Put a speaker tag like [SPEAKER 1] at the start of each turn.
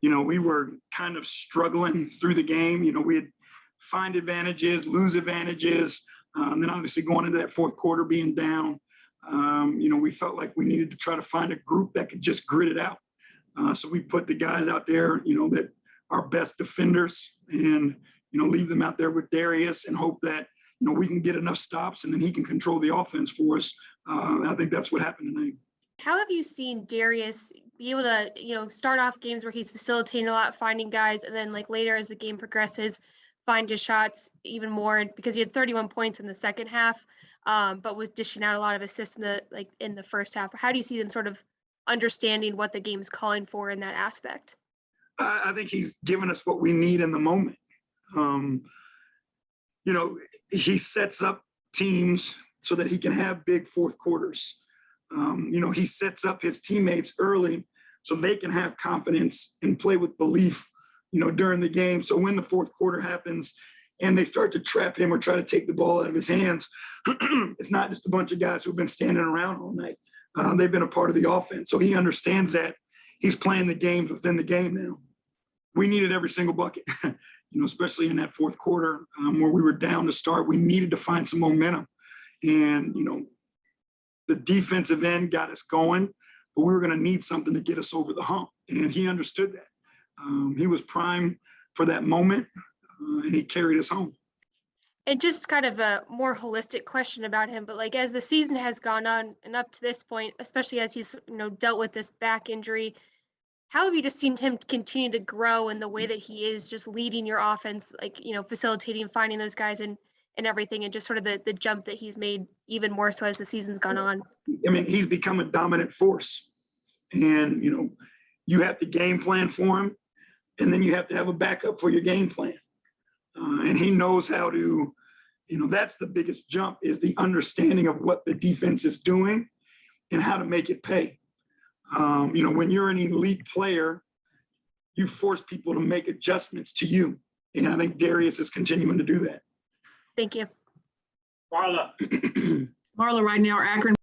[SPEAKER 1] we were kind of struggling through the game. We'd find advantages, lose advantages, and then obviously going into that fourth quarter being down, we felt like we needed to try to find a group that could just grit it out. So we put the guys out there, that are best defenders, and, leave them out there with Darius and hope that, we can get enough stops and then he can control the offense for us. I think that's what happened tonight.
[SPEAKER 2] How have you seen Darius be able to, start off games where he's facilitating a lot, finding guys, and then like later as the game progresses, find his shots even more, because he had 31 points in the second half, but was dishing out a lot of assists in the first half. How do you see them sort of understanding what the game's calling for in that aspect?
[SPEAKER 1] I think he's given us what we need in the moment. He sets up teams so that he can have big fourth quarters. He sets up his teammates early so they can have confidence and play with belief, during the game. So when the fourth quarter happens and they start to trap him or try to take the ball out of his hands, it's not just a bunch of guys who've been standing around all night. They've been a part of the offense. So he understands that. He's playing the games within the game now. We needed every single bucket, especially in that fourth quarter where we were down to start. We needed to find some momentum. And, the defensive end got us going, but we were going to need something to get us over the hump. And he understood that. He was primed for that moment, and he carried us home.
[SPEAKER 2] And just kind of a more holistic question about him, but like as the season has gone on and up to this point, especially as he's dealt with this back injury, how have you just seen him continue to grow in the way that he is just leading your offense, like facilitating, finding those guys and everything, and just sort of the jump that he's made even more so as the season's gone on?
[SPEAKER 1] I mean, he's become a dominant force, and you have to game plan for him, and then you have to have a backup for your game plan. And he knows how to, that's the biggest jump, is the understanding of what the defense is doing and how to make it pay. When you're an elite player, you force people to make adjustments to you. And I think Darius is continuing to do that.
[SPEAKER 2] Thank you.
[SPEAKER 3] Marla right now, Akron